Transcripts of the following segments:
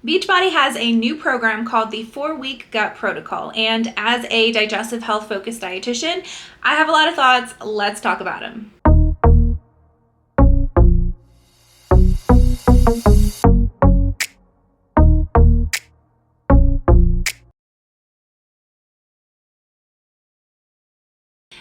Beachbody has a new program called the 4-Week Gut Protocol, and as a digestive health focused dietitian, I have a lot of thoughts. Let's talk about them.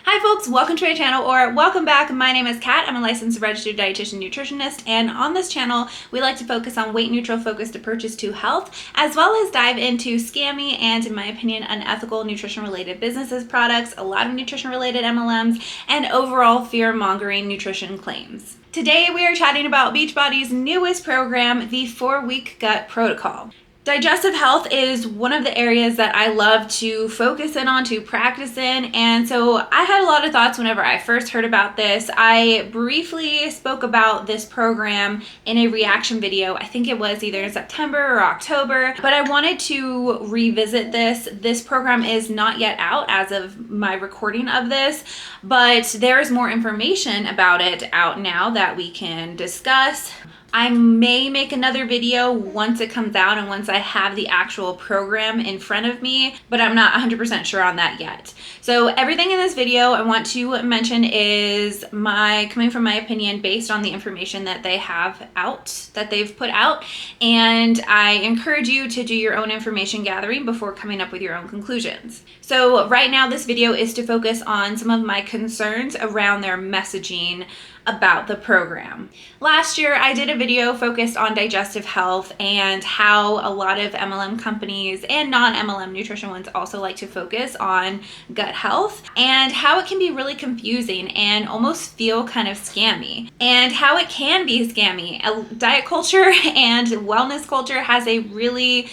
Hi folks, welcome to my channel, or welcome back. My name is Kat. I'm a licensed registered dietitian nutritionist, and on this channel we like to focus on weight neutral focused approaches to health, as well as dive into scammy and, in my opinion, unethical nutrition related businesses, products, a lot of nutrition related MLMs, and overall fear mongering nutrition claims. Today we are chatting about Beachbody's newest program, the 4-Week Gut Protocol. Digestive health is one of the areas that I love to focus in on, to practice in, and so I had a lot of thoughts whenever I first heard about this. I briefly spoke about this program in a reaction video. I think it was either in September or October, but I wanted to revisit this. This program is not yet out as of my recording of this, but there is more information about it out now that we can discuss. I may make another video once it comes out and once I have the actual program in front of me, but I'm not 100% sure on that yet. So everything in this video I want to mention is coming from my opinion based on the information that they have out, that they've put out, and I encourage you to do your own information gathering before coming up with your own conclusions. So right now this video is to focus on some of my concerns around their messaging about the program. Last year I did a video focused on digestive health and how a lot of MLM companies and non-MLM nutrition ones also like to focus on gut health, and how it can be really confusing and almost feel kind of scammy, and how it can be scammy. Diet culture and wellness culture has a really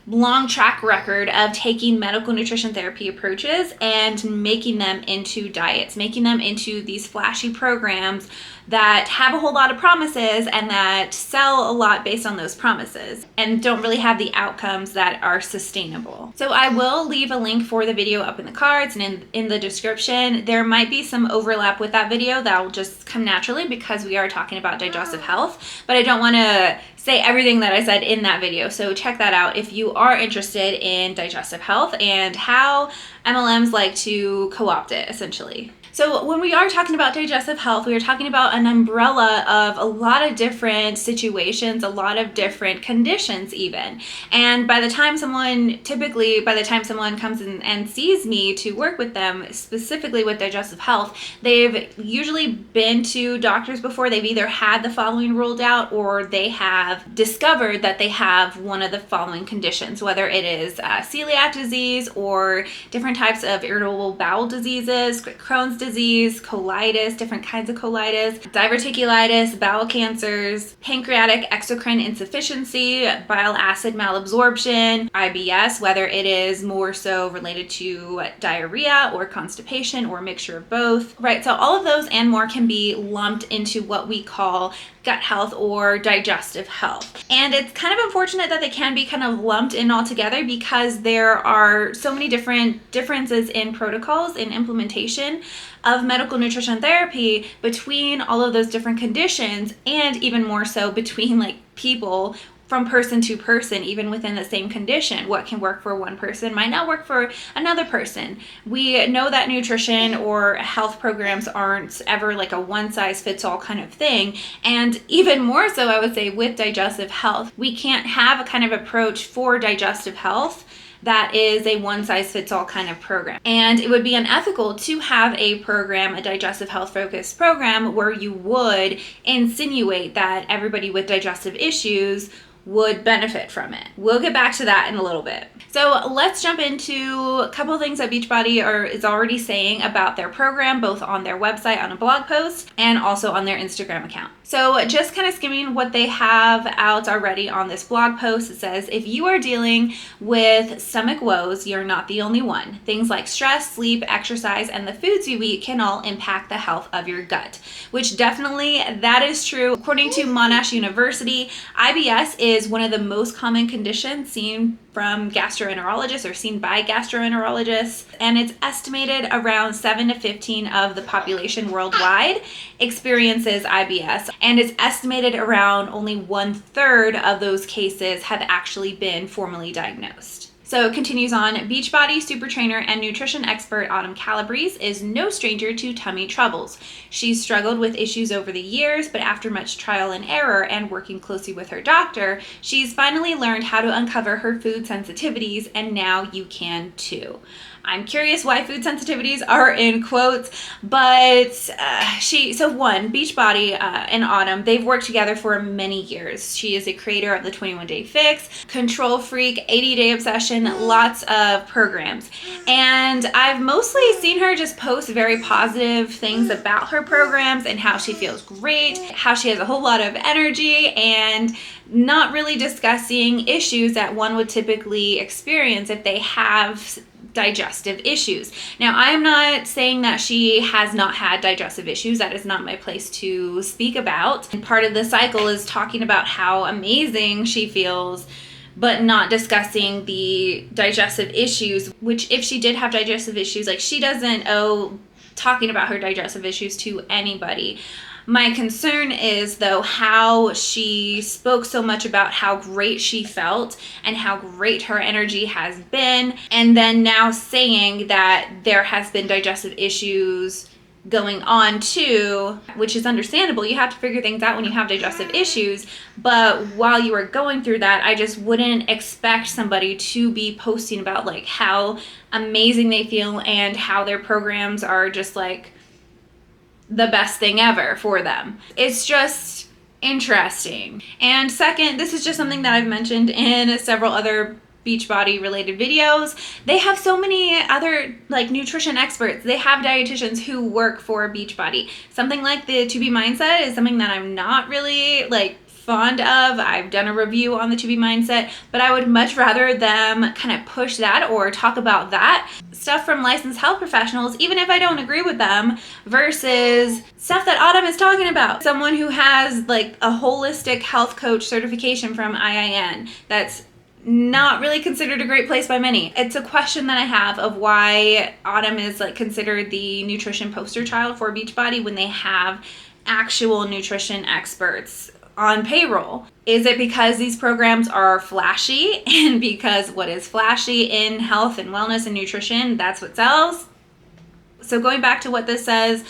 long track record of taking medical nutrition therapy approaches and making them into diets, making them into these flashy programs that have a whole lot of promises and that sell a lot based on those promises and don't really have the outcomes that are sustainable. So I will leave a link for the video up in the cards and in the description. There might be some overlap with that video that will just come naturally because we are talking about digestive health, but I don't want to say everything that I said in that video. So check that out if you are interested in digestive health and how MLMs like to co-opt it, essentially. So when we are talking about digestive health, we are talking about an umbrella of a lot of different situations, a lot of different conditions even. And by the time someone comes in and sees me to work with them, specifically with digestive health, they've usually been to doctors before. They've either had the following ruled out or they have discovered that they have one of the following conditions, whether it is celiac disease or different types of irritable bowel diseases, Crohn's disease, colitis, different kinds of colitis, diverticulitis, bowel cancers, pancreatic exocrine insufficiency, bile acid malabsorption, IBS, whether it is more so related to diarrhea or constipation or a mixture of both, right? So all of those and more can be lumped into what we call gut health or digestive health. And it's kind of unfortunate that they can be kind of lumped in all together because there are so many different differences in protocols in implementation of medical nutrition therapy between all of those different conditions, and even more so between like people from person to person, even within the same condition. What can work for one person might not work for another person. We know that nutrition or health programs aren't ever like a one-size-fits-all kind of thing. And even more so, I would say, with digestive health, we can't have a kind of approach for digestive health that is a one-size-fits-all kind of program. And it would be unethical to have a program, a digestive health focused program, where you would insinuate that everybody with digestive issues would benefit from it. We'll get back to that in a little bit. So let's jump into a couple of things that Beachbody is already saying about their program, both on their website on a blog post and also on their Instagram account. So just kind of skimming what they have out already on this blog post, it says, if you are dealing with stomach woes, you're not the only one. Things like stress, sleep, exercise, and the foods you eat can all impact the health of your gut, which definitely that is true. According to Monash University, IBS is is one of the most common conditions seen from gastroenterologists or seen by gastroenterologists, and it's estimated around 7 to 15 of the population worldwide experiences IBS, and it's estimated around only 1/3 of those cases have actually been formally diagnosed. So it continues on, Beachbody super trainer and nutrition expert Autumn Calabrese is no stranger to tummy troubles. She's struggled with issues over the years, but after much trial and error and working closely with her doctor, she's finally learned how to uncover her food sensitivities, and now you can too. I'm curious why food sensitivities are in quotes, but Beachbody and Autumn, they've worked together for many years. She is a creator of the 21-Day Fix, Control Freak, 80-Day Obsession, lots of programs. And I've mostly seen her just post very positive things about her programs and how she feels great, how she has a whole lot of energy, and not really discussing issues that one would typically experience if they have digestive issues. Now, I am not saying that she has not had digestive issues. That is not my place to speak about. And part of the cycle is talking about how amazing she feels, but not discussing the digestive issues, which if she did have digestive issues, like, she doesn't owe talking about her digestive issues to anybody. My concern is, though, how she spoke so much about how great she felt and how great her energy has been, and then now saying that there has been digestive issues going on too, which is understandable. You have to figure things out when you have digestive issues, but while you are going through that, I just wouldn't expect somebody to be posting about like how amazing they feel and how their programs are just like the best thing ever for them. It's just interesting. And second, this is just something that I've mentioned in several other Beachbody related videos. They have so many other like nutrition experts. They have dietitians who work for Beachbody. Something like the To Be Mindset is something that I'm not really like fond of. I've done a review on the To Be Mindset, but I would much rather them kind of push that or talk about that stuff from licensed health professionals, even if I don't agree with them, versus stuff that Autumn is talking about. Someone who has like a holistic health coach certification from IIN that's not really considered a great place by many. It's a question that I have of why Autumn is like considered the nutrition poster child for Beachbody when they have actual nutrition experts on payroll. Is it because these programs are flashy, and because what is flashy in health and wellness and nutrition, that's what sells? So going back to what this says,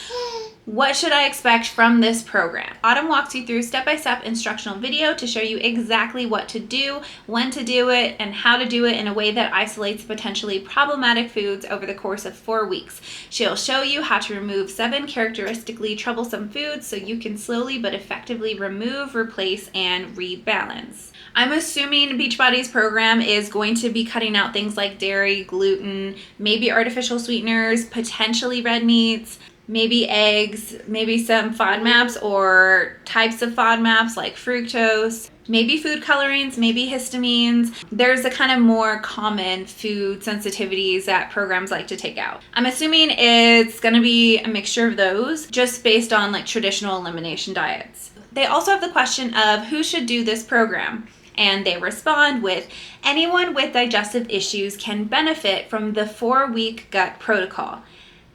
what should I expect from this program? Autumn walks you through step-by-step instructional video to show you exactly what to do, when to do it, and how to do it in a way that isolates potentially problematic foods over the course of 4 weeks. She'll show you how to remove 7 characteristically troublesome foods so you can slowly but effectively remove, replace, and rebalance. I'm assuming Beachbody's program is going to be cutting out things like dairy, gluten, maybe artificial sweeteners, potentially red meats, maybe eggs, maybe some FODMAPs or types of FODMAPs like fructose, maybe food colorings, maybe histamines. There's the kind of more common food sensitivities that programs like to take out. I'm assuming it's going to be a mixture of those just based on like traditional elimination diets. They also have the question of who should do this program. And they respond with, anyone with digestive issues can benefit from the 4-week gut protocol.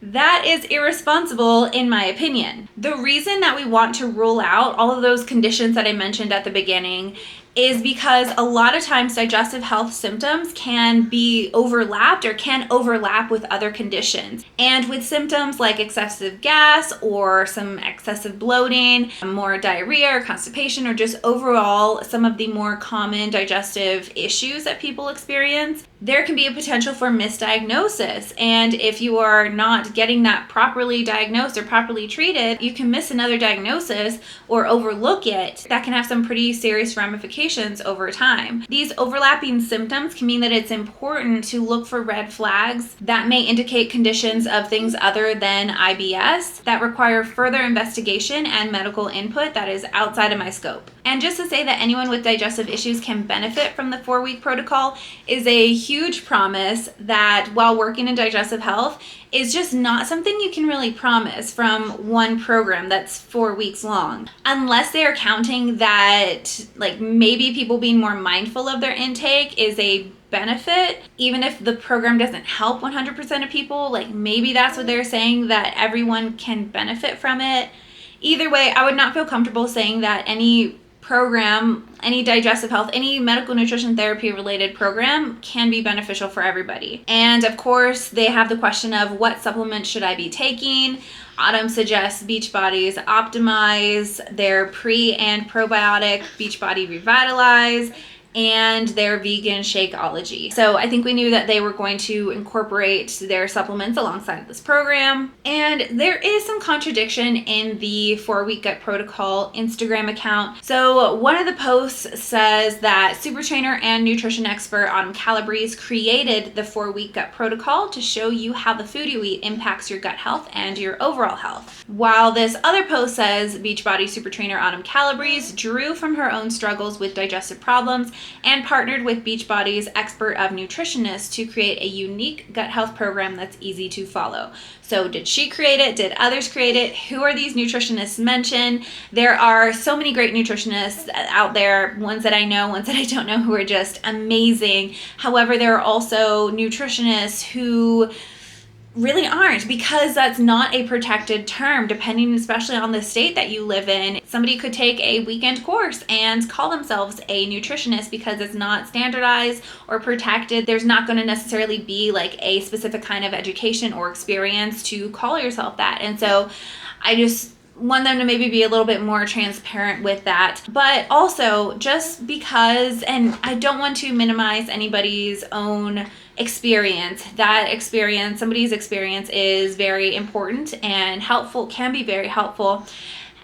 That is irresponsible in my opinion. The reason that we want to rule out all of those conditions that I mentioned at the beginning is because a lot of times digestive health symptoms can be overlapped or can overlap with other conditions. And with symptoms like excessive gas or some excessive bloating, more diarrhea or constipation, or just overall some of the more common digestive issues that people experience, there can be a potential for misdiagnosis. And if you are not getting that properly diagnosed or properly treated, you can miss another diagnosis or overlook it. That can have some pretty serious ramifications over time. These overlapping symptoms can mean that it's important to look for red flags that may indicate conditions of things other than IBS that require further investigation and medical input that is outside of my scope. And just to say that anyone with digestive issues can benefit from the 4-week protocol is a huge huge promise that while working in digestive health is just not something you can really promise from one program that's 4 weeks long. Unless they are counting that like maybe people being more mindful of their intake is a benefit, even if the program doesn't help 100% of people, like maybe that's what they're saying, that everyone can benefit from it. Either way, I would not feel comfortable saying that any program, any digestive health, any medical nutrition therapy related program can be beneficial for everybody. And of course, they have the question of what supplements should I be taking? Autumn suggests Beachbody's Optimize, their pre and probiotic Beachbody Revitalize, and their vegan Shakeology. So I think we knew that they were going to incorporate their supplements alongside this program. And there is some contradiction in the 4-Week Gut Protocol Instagram account. So one of the posts says that super trainer and nutrition expert Autumn Calabrese created the 4-Week Gut Protocol to show you how the food you eat impacts your gut health and your overall health. While this other post says Beachbody super trainer Autumn Calabrese drew from her own struggles with digestive problems and partnered with Beachbody's expert of nutritionists to create a unique gut health program that's easy to follow. So did she create it? Did others create it? Who are these nutritionists mentioned? There are so many great nutritionists out there, ones that I know, ones that I don't know, who are just amazing. However, there are also nutritionists who really aren't, because that's not a protected term, depending especially on the state that you live in. Somebody could take a weekend course and call themselves a nutritionist because it's not standardized or protected. There's not going to necessarily be like a specific kind of education or experience to call yourself that. And so I just want them to maybe be a little bit more transparent with that. But also, just because, and I don't want to minimize anybody's own experience. That experience, somebody's experience, is very important and helpful, can be very helpful.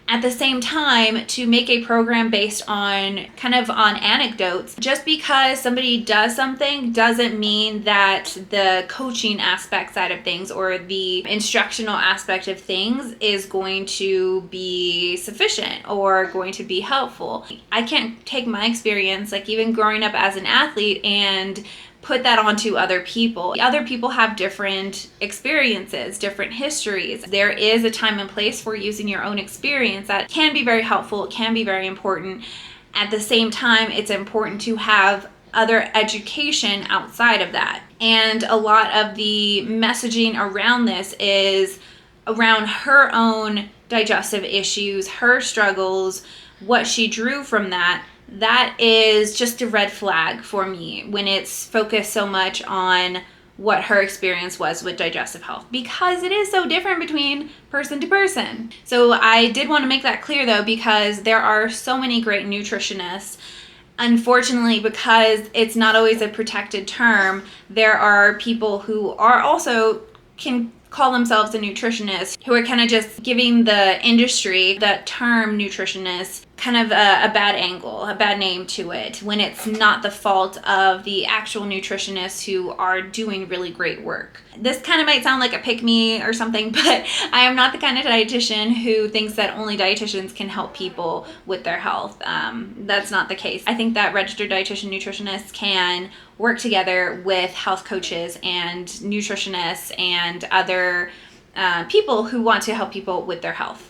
At the same time, to make a program based on kind of on anecdotes, just because somebody does something doesn't mean that the coaching aspect side of things or the instructional aspect of things is going to be sufficient or going to be helpful. I can't take my experience, like even growing up as an athlete, and put that onto other people. Other people have different experiences, different histories. There is a time and place for using your own experience that can be very helpful, it can be very important. At the same time, it's important to have other education outside of that. And a lot of the messaging around this is around her own digestive issues, her struggles, what she drew from that. That is just a red flag for me when it's focused so much on what her experience was with digestive health, because it is so different between person to person. So I did want to make that clear though, because there are so many great nutritionists. Unfortunately, because it's not always a protected term, there are people who are also can call themselves a nutritionist who are kind of just giving the industry, that term nutritionist, kind of a bad angle, a bad name to it, when it's not the fault of the actual nutritionists who are doing really great work. This kind of might sound like a pick-me or something, but I am not the kind of dietitian who thinks that only dietitians can help people with their health. That's not the case. I think that registered dietitian nutritionists can work together with health coaches and nutritionists and other people who want to help people with their health.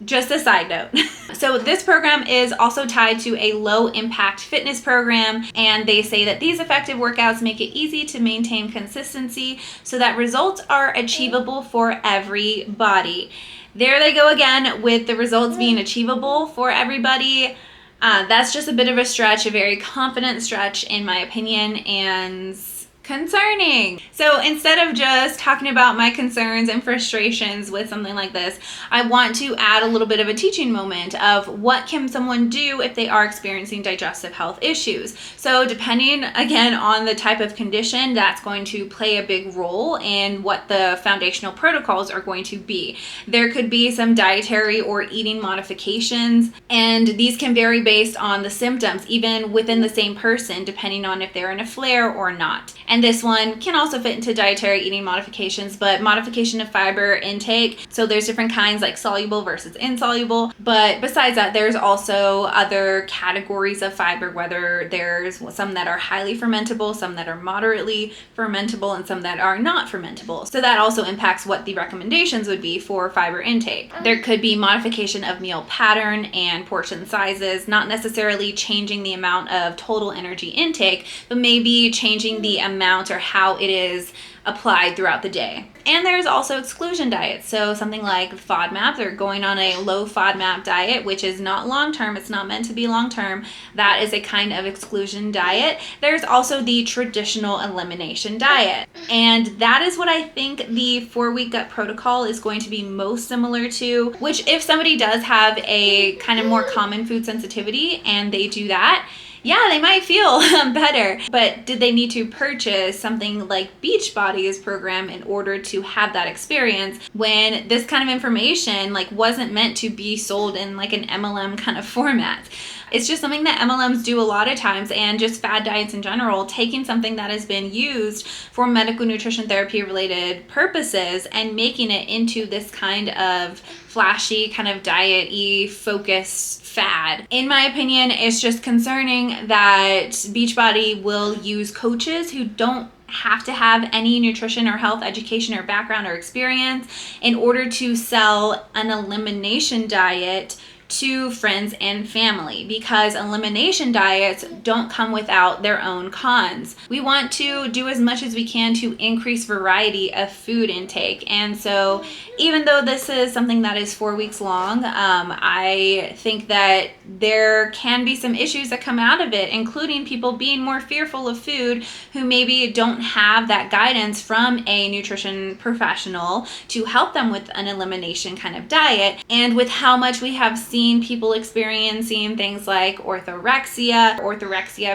Just a side note. So this program is also tied to a low impact fitness program, and they say that these effective workouts make it easy to maintain consistency so that results are achievable for everybody. There they go again with the results being achievable for everybody. That's just a bit of a stretch, a very confident stretch in my opinion, and concerning. So instead of just talking about my concerns and frustrations with something like this, I want to add a little bit of a teaching moment of what can someone do if they are experiencing digestive health issues. So depending again on the type of condition, that's going to play a big role in what the foundational protocols are going to be. There could be some dietary or eating modifications, and these can vary based on the symptoms, even within the same person, depending on if they're in a flare or not. And this one can also fit into dietary eating modifications, but modification of fiber intake. So there's different kinds like soluble versus insoluble. But besides that, there's also other categories of fiber, whether there's some that are highly fermentable, some that are moderately fermentable, and some that are not fermentable. So that also impacts what the recommendations would be for fiber intake. There could be modification of meal pattern and portion sizes, not necessarily changing the amount of total energy intake, but maybe changing the amount or how it is applied throughout the day. And there's also exclusion diets. So something like FODMAP, they're going on a low FODMAP diet, which is not long-term. It's not meant to be long-term. That is a kind of exclusion diet. There's also the traditional elimination diet. And that is what I think the 4-week gut protocol is going to be most similar to, which if somebody does have a kind of more common food sensitivity and they do that, yeah, they might feel better. But did they need to purchase something like Beachbody's program in order to have that experience when this kind of information wasn't meant to be sold in an MLM kind of format? It's just something that MLMs do a lot of times, and just fad diets in general, taking something that has been used for medical nutrition therapy related purposes and making it into this kind of flashy kind of diet-y focused fad. In my opinion, it's just concerning that Beachbody will use coaches who don't have to have any nutrition or health education or background or experience in order to sell an elimination diet to friends and family, because elimination diets don't come without their own cons. We want to do as much as we can to increase variety of food intake. And so even though this is something that is 4 weeks long, I think that there can be some issues that come out of it, including people being more fearful of food who maybe don't have that guidance from a nutrition professional to help them with an elimination kind of diet. And with how much we have seen people experiencing things like orthorexia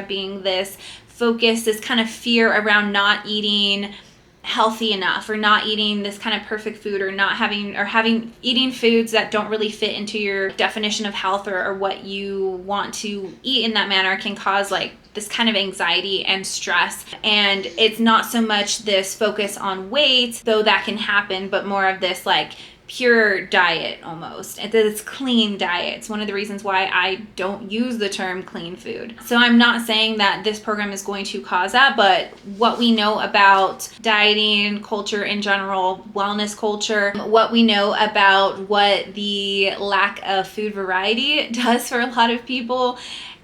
being this focus, this kind of fear around not eating healthy enough, or not eating this kind of perfect food, or not having eating foods that don't really fit into your definition of health or what you want to eat in that manner, can cause this kind of anxiety and stress. And it's not so much this focus on weight, though that can happen, but more of this pure diet almost. It's clean diet. It's one of the reasons why I don't use the term clean food. So I'm not saying that this program is going to cause that, but what we know about dieting culture in general, wellness culture, what we know about what the lack of food variety does for a lot of people,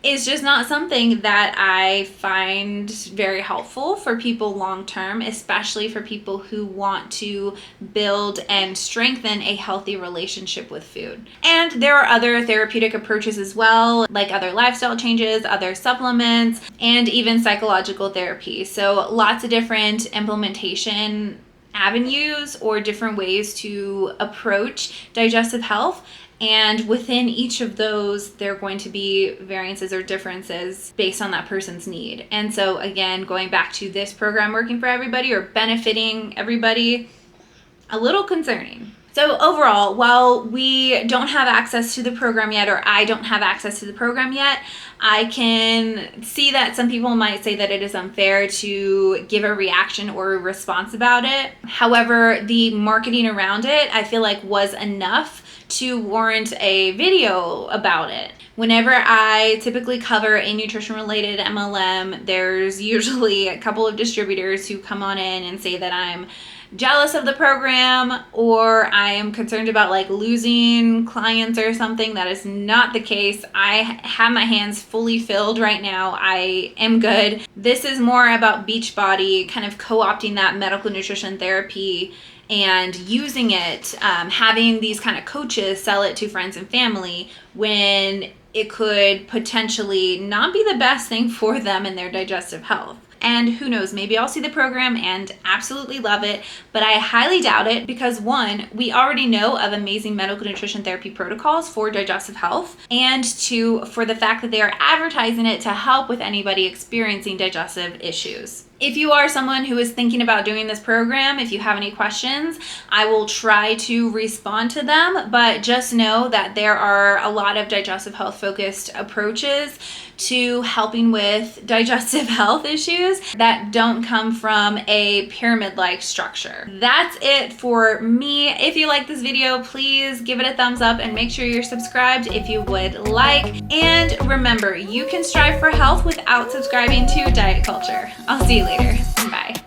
is just not something that I find very helpful for people long term, especially for people who want to build and strengthen a healthy relationship with food. And there are other therapeutic approaches as well, like other lifestyle changes, other supplements, and even psychological therapy. So lots of different implementation avenues or different ways to approach digestive health. And within each of those, there are going to be variances or differences based on that person's need. And so again, going back to this program working for everybody or benefiting everybody, a little concerning. So overall, while we don't have access to the program yet, or I don't have access to the program yet, I can see that some people might say that it is unfair to give a reaction or a response about it. However, the marketing around it, I feel like, was enough to warrant a video about it. Whenever I typically cover a nutrition related MLM, there's usually a couple of distributors who come on in and say that I'm jealous of the program, or I am concerned about losing clients or something. That is not the case. I have my hands fully filled right now. I am good. This is more about Beachbody kind of co-opting that medical nutrition therapy and using it, having these kind of coaches sell it to friends and family when it could potentially not be the best thing for them and their digestive health. And who knows, maybe I'll see the program and absolutely love it, but I highly doubt it because, one, we already know of amazing medical nutrition therapy protocols for digestive health, and two, for the fact that they are advertising it to help with anybody experiencing digestive issues. If you are someone who is thinking about doing this program, if you have any questions, I will try to respond to them, but just know that there are a lot of digestive health focused approaches to helping with digestive health issues that don't come from a pyramid-like structure. That's it for me. If you like this video, please give it a thumbs up and make sure you're subscribed if you would like. And remember, you can strive for health without subscribing to diet culture. I'll see you later. Bye.